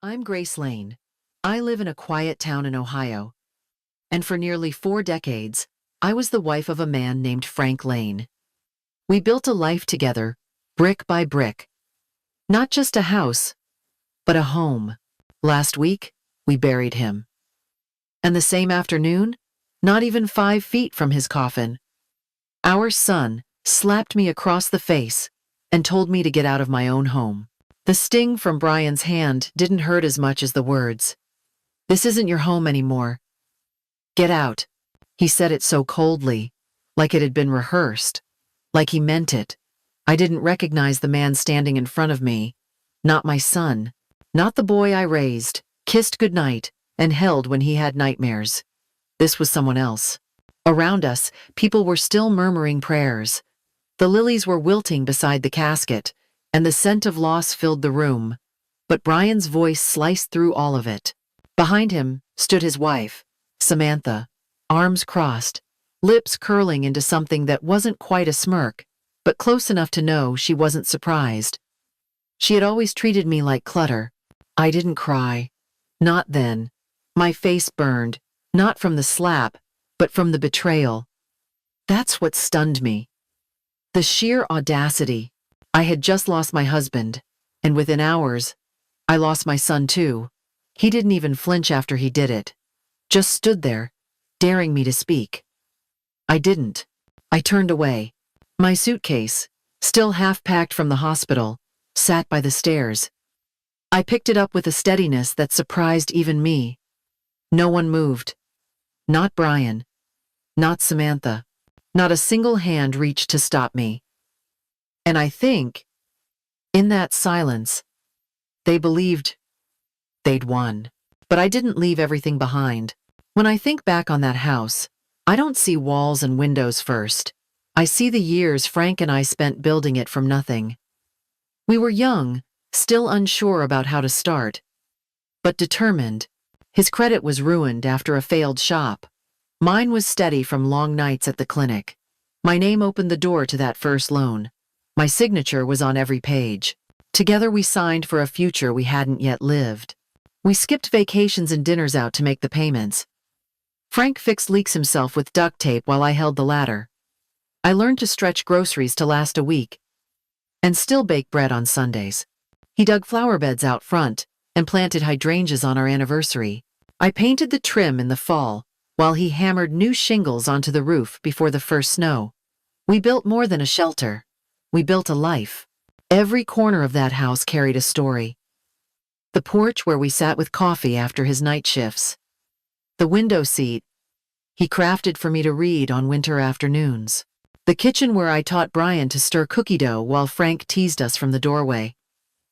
I'm Grace Lane. I live in a quiet town in Ohio, and for nearly 4 decades, I was the wife of a man named Frank Lane. We built a life together, brick by brick. Not just a house, but a home. Last week, we buried him. And the same afternoon, not even 5 feet from his coffin, our son slapped me across the face and told me to get out of my own home. The sting from Brian's hand didn't hurt as much as the words. "This isn't your home anymore. Get out." He said it so coldly, like it had been rehearsed, like he meant it. I didn't recognize the man standing in front of me. Not my son, not the boy I raised, kissed goodnight, and held when he had nightmares. This was someone else. Around us, people were still murmuring prayers. The lilies were wilting beside the casket, and the scent of loss filled the room. But Brian's voice sliced through all of it. Behind him stood his wife, Samantha, arms crossed, lips curling into something that wasn't quite a smirk, but close enough to know she wasn't surprised. She had always treated me like clutter. I didn't cry. Not then. My face burned, not from the slap, but from the betrayal. That's what stunned me. The sheer audacity. I had just lost my husband, and within hours, I lost my son too. He didn't even flinch after he did it. Just stood there, daring me to speak. I didn't. I turned away. My suitcase, still half-packed from the hospital, sat by the stairs. I picked it up with a steadiness that surprised even me. No one moved. Not Brian. Not Samantha. Not a single hand reached to stop me. And I think, in that silence, they believed they'd won. But I didn't leave everything behind. When I think back on that house, I don't see walls and windows first. I see the years Frank and I spent building it from nothing. We were young, still unsure about how to start, but determined. His credit was ruined after a failed shop. Mine was steady from long nights at the clinic. My name opened the door to that first loan. My signature was on every page. Together we signed for a future we hadn't yet lived. We skipped vacations and dinners out to make the payments. Frank fixed leaks himself with duct tape while I held the ladder. I learned to stretch groceries to last a week and still bake bread on Sundays. He dug flower beds out front and planted hydrangeas on our anniversary. I painted the trim in the fall while he hammered new shingles onto the roof before the first snow. We built more than a shelter. We built a life. Every corner of that house carried a story. The porch where we sat with coffee after his night shifts. The window seat he crafted for me to read on winter afternoons. The kitchen where I taught Brian to stir cookie dough while Frank teased us from the doorway.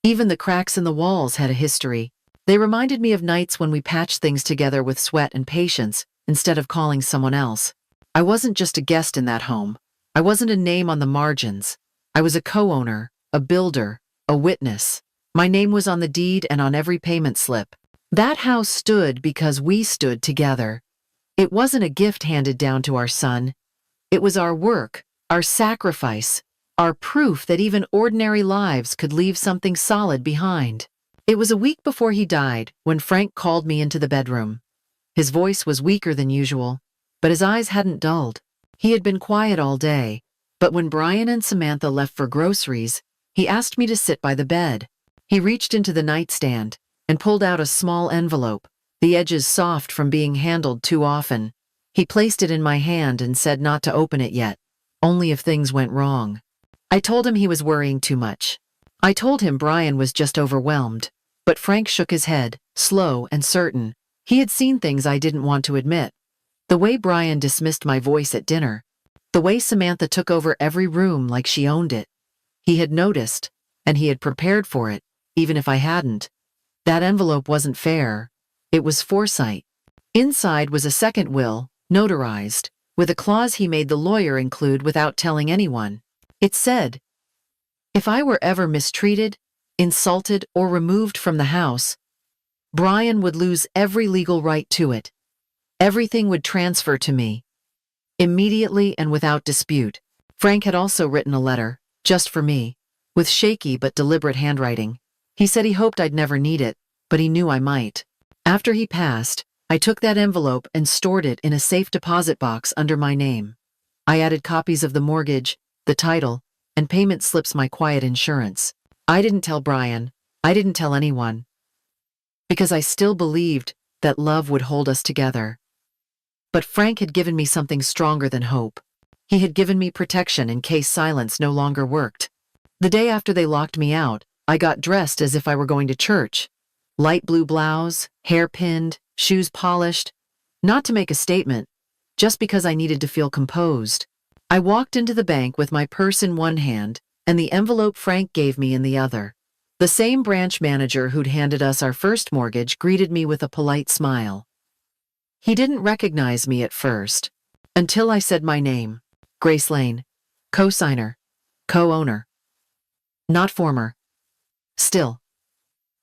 Even the cracks in the walls had a history. They reminded me of nights when we patched things together with sweat and patience instead of calling someone else. I wasn't just a guest in that home. I wasn't a name on the margins. I was a co-owner, a builder, a witness. My name was on the deed and on every payment slip. That house stood because we stood together. It wasn't a gift handed down to our son. It was our work, our sacrifice, our proof that even ordinary lives could leave something solid behind. It was a week before he died when Frank called me into the bedroom. His voice was weaker than usual, but his eyes hadn't dulled. He had been quiet all day, but when Brian and Samantha left for groceries, he asked me to sit by the bed. He reached into the nightstand and pulled out a small envelope, the edges soft from being handled too often. He placed it in my hand and said not to open it yet, only if things went wrong. I told him he was worrying too much. I told him Brian was just overwhelmed, but Frank shook his head, slow and certain. He had seen things I didn't want to admit. The way Brian dismissed my voice at dinner, the way Samantha took over every room like she owned it. He had noticed, and he had prepared for it, even if I hadn't. That envelope wasn't fair. It was foresight. Inside was a second will, notarized, with a clause he made the lawyer include without telling anyone. It said, if I were ever mistreated, insulted, or removed from the house, Brian would lose every legal right to it. Everything would transfer to me, immediately and without dispute. Frank had also written a letter, just for me, with shaky but deliberate handwriting. He said he hoped I'd never need it, but he knew I might. After he passed, I took that envelope and stored it in a safe deposit box under my name. I added copies of the mortgage, the title, and payment slips, my quiet insurance. I didn't tell Brian. I didn't tell anyone. Because I still believed that love would hold us together. But Frank had given me something stronger than hope. He had given me protection in case silence no longer worked. The day after they locked me out, I got dressed as if I were going to church. Light blue blouse, hair pinned, shoes polished. Not to make a statement, just because I needed to feel composed. I walked into the bank with my purse in one hand and the envelope Frank gave me in the other. The same branch manager who'd handed us our first mortgage greeted me with a polite smile. He didn't recognize me at first, until I said my name, Grace Lane, co-signer, co-owner. Not former. Still.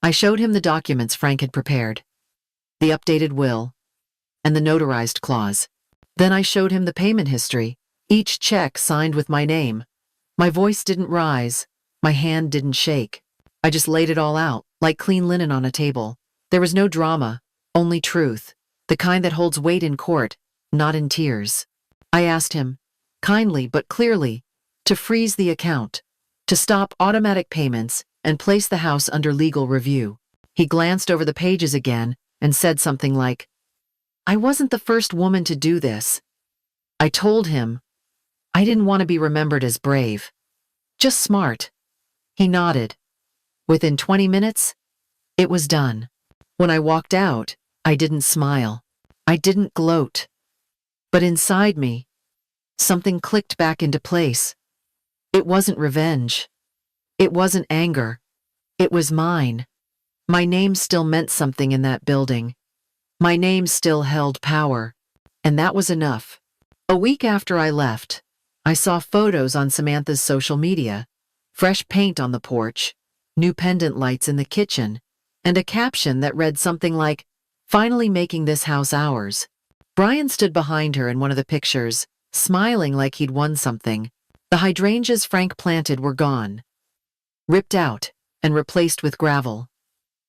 I showed him the documents Frank had prepared, the updated will, and the notarized clause. Then I showed him the payment history, each check signed with my name. My voice didn't rise, my hand didn't shake. I just laid it all out, like clean linen on a table. There was no drama, only truth, the kind that holds weight in court, not in tears. I asked him, kindly but clearly, to freeze the account, to stop automatic payments and place the house under legal review. He glanced over the pages again and said something like, I wasn't the first woman to do this. I told him, I didn't want to be remembered as brave, just smart. He nodded. Within 20 minutes, it was done. When I walked out, I didn't smile. I didn't gloat. But inside me, something clicked back into place. It wasn't revenge. It wasn't anger. It was mine. My name still meant something in that building. My name still held power. And that was enough. A week after I left, I saw photos on Samantha's social media. Fresh paint on the porch, new pendant lights in the kitchen, and a caption that read something like, finally making this house ours. Brian stood behind her in one of the pictures, smiling like he'd won something. The hydrangeas Frank planted were gone, ripped out and replaced with gravel.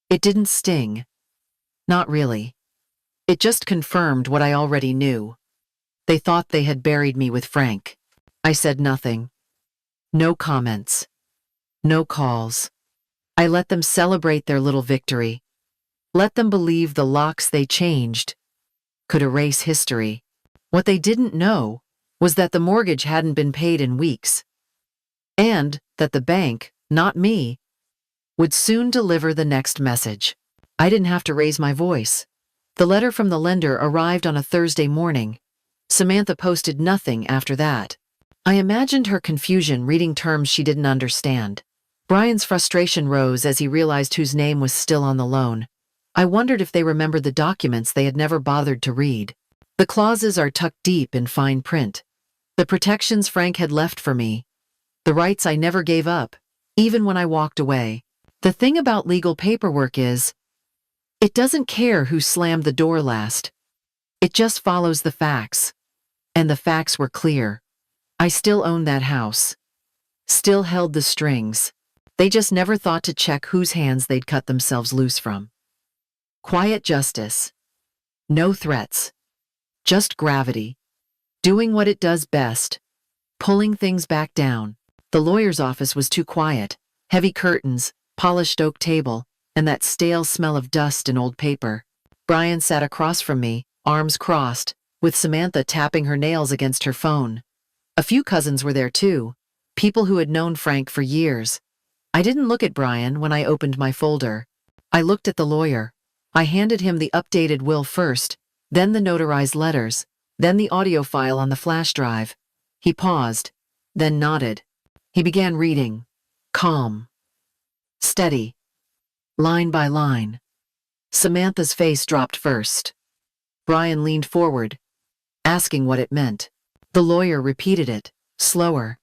It didn't sting. Not really. It just confirmed what I already knew. They thought they had buried me with Frank. I said nothing. No comments. No calls. I let them celebrate their little victory. Let them believe the locks they changed could erase history. What they didn't know was that the mortgage hadn't been paid in weeks, and that the bank, not me, would soon deliver the next message. I didn't have to raise my voice. The letter from the lender arrived on a Thursday morning. Samantha posted nothing after that. I imagined her confusion reading terms she didn't understand. Brian's frustration rose as he realized whose name was still on the loan. I wondered if they remembered the documents they had never bothered to read. The clauses are tucked deep in fine print. The protections Frank had left for me. The rights I never gave up, even when I walked away. The thing about legal paperwork is, it doesn't care who slammed the door last. It just follows the facts. And the facts were clear. I still owned that house. Still held the strings. They just never thought to check whose hands they'd cut themselves loose from. Quiet justice. No threats. Just gravity. Doing what it does best. Pulling things back down. The lawyer's office was too quiet. Heavy curtains, polished oak table, and that stale smell of dust and old paper. Brian sat across from me, arms crossed, with Samantha tapping her nails against her phone. A few cousins were there too, people who had known Frank for years. I didn't look at Brian when I opened my folder. I looked at the lawyer. I handed him the updated will first, then the notarized letters, then the audio file on the flash drive. He paused, then nodded. He began reading. Calm. Steady. Line by line. Samantha's face dropped first. Brian leaned forward, asking what it meant. The lawyer repeated it, slower.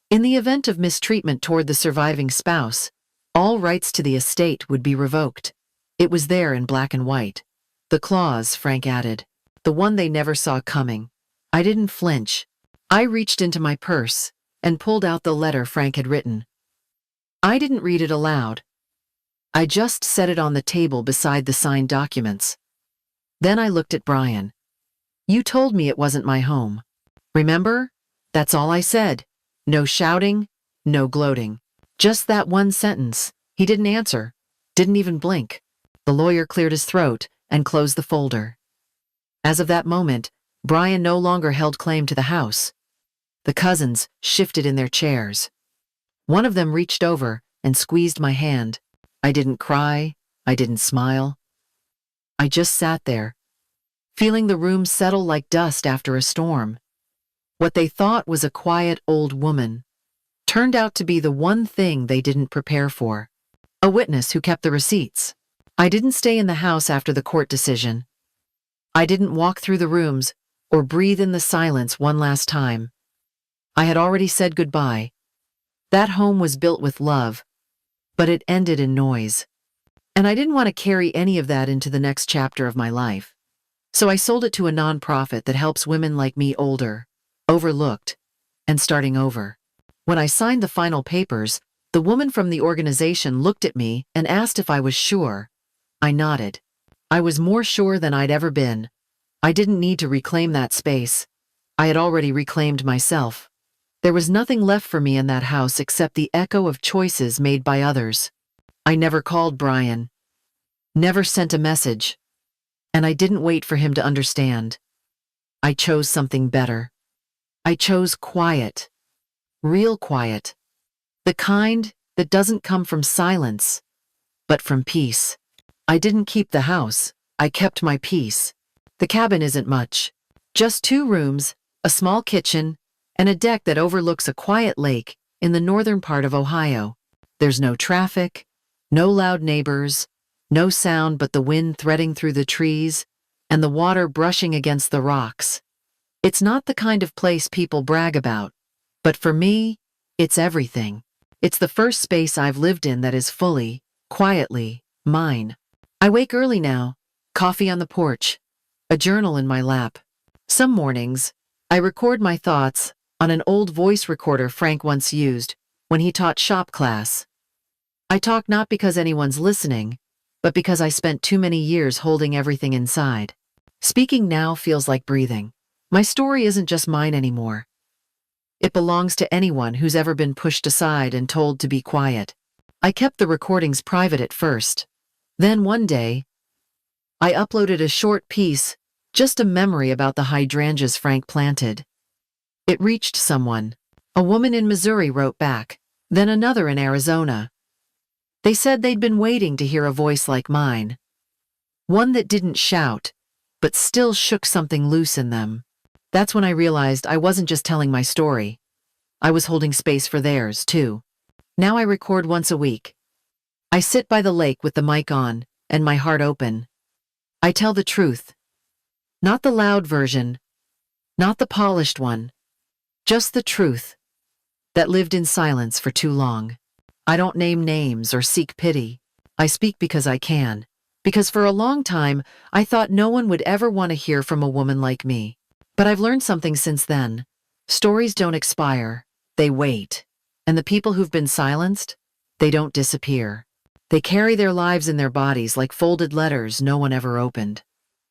In the event of mistreatment toward the surviving spouse, all rights to the estate would be revoked. It was there in black and white. The clause, Frank added, the one they never saw coming. I didn't flinch. I reached into my purse and pulled out the letter Frank had written. I didn't read it aloud. I just set it on the table beside the signed documents. Then I looked at Brian. You told me it wasn't my home. Remember? That's all I said. No shouting, no gloating. Just that one sentence. He didn't answer, didn't even blink. The lawyer cleared his throat and closed the folder. As of that moment, Brian no longer held claim to the house. The cousins shifted in their chairs. One of them reached over and squeezed my hand. I didn't cry, I didn't smile. I just sat there, feeling the room settle like dust after a storm. What they thought was a quiet old woman turned out to be the one thing they didn't prepare for. A witness who kept the receipts. I didn't stay in the house after the court decision. I didn't walk through the rooms or breathe in the silence one last time. I had already said goodbye. That home was built with love, but it ended in noise. And I didn't want to carry any of that into the next chapter of my life. So I sold it to a nonprofit that helps women like me older, overlooked, and starting over. When I signed the final papers, the woman from the organization looked at me and asked if I was sure. I nodded. I was more sure than I'd ever been. I didn't need to reclaim that space. I had already reclaimed myself. There was nothing left for me in that house except the echo of choices made by others. I never called Brian. Never sent a message. And I didn't wait for him to understand. I chose something better. I chose quiet. Real quiet. The kind that doesn't come from silence, but from peace. I didn't keep the house. I kept my peace. The cabin isn't much. Just 2 rooms, a small kitchen, and a deck that overlooks a quiet lake in the northern part of Ohio. There's no traffic, no loud neighbors, no sound but the wind threading through the trees and the water brushing against the rocks. It's not the kind of place people brag about, but for me, it's everything. It's the first space I've lived in that is fully, quietly, mine. I wake early now, coffee on the porch, a journal in my lap. Some mornings, I record my thoughts on an old voice recorder Frank once used when he taught shop class. I talk not because anyone's listening, but because I spent too many years holding everything inside. Speaking now feels like breathing. My story isn't just mine anymore. It belongs to anyone who's ever been pushed aside and told to be quiet. I kept the recordings private at first. Then one day, I uploaded a short piece, just a memory about the hydrangeas Frank planted. It reached someone. A woman in Missouri wrote back, then another in Arizona. They said they'd been waiting to hear a voice like mine. One that didn't shout, but still shook something loose in them. That's when I realized I wasn't just telling my story. I was holding space for theirs, too. Now I record once a week. I sit by the lake with the mic on and my heart open. I tell the truth. Not the loud version, not the polished one. Just the truth that lived in silence for too long. I don't name names or seek pity. I speak because I can. Because for a long time, I thought no one would ever want to hear from a woman like me. But I've learned something since then. Stories don't expire. They wait. And the people who've been silenced, they don't disappear. They carry their lives in their bodies like folded letters no one ever opened.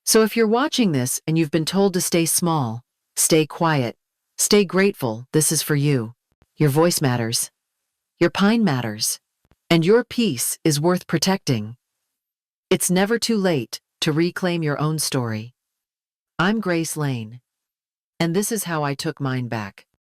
So if you're watching this and you've been told to stay small, stay quiet, stay grateful, this is for you. Your voice matters. Your pine matters. And your peace is worth protecting. It's never too late to reclaim your own story. I'm Grace Lane. And this is how I took mine back.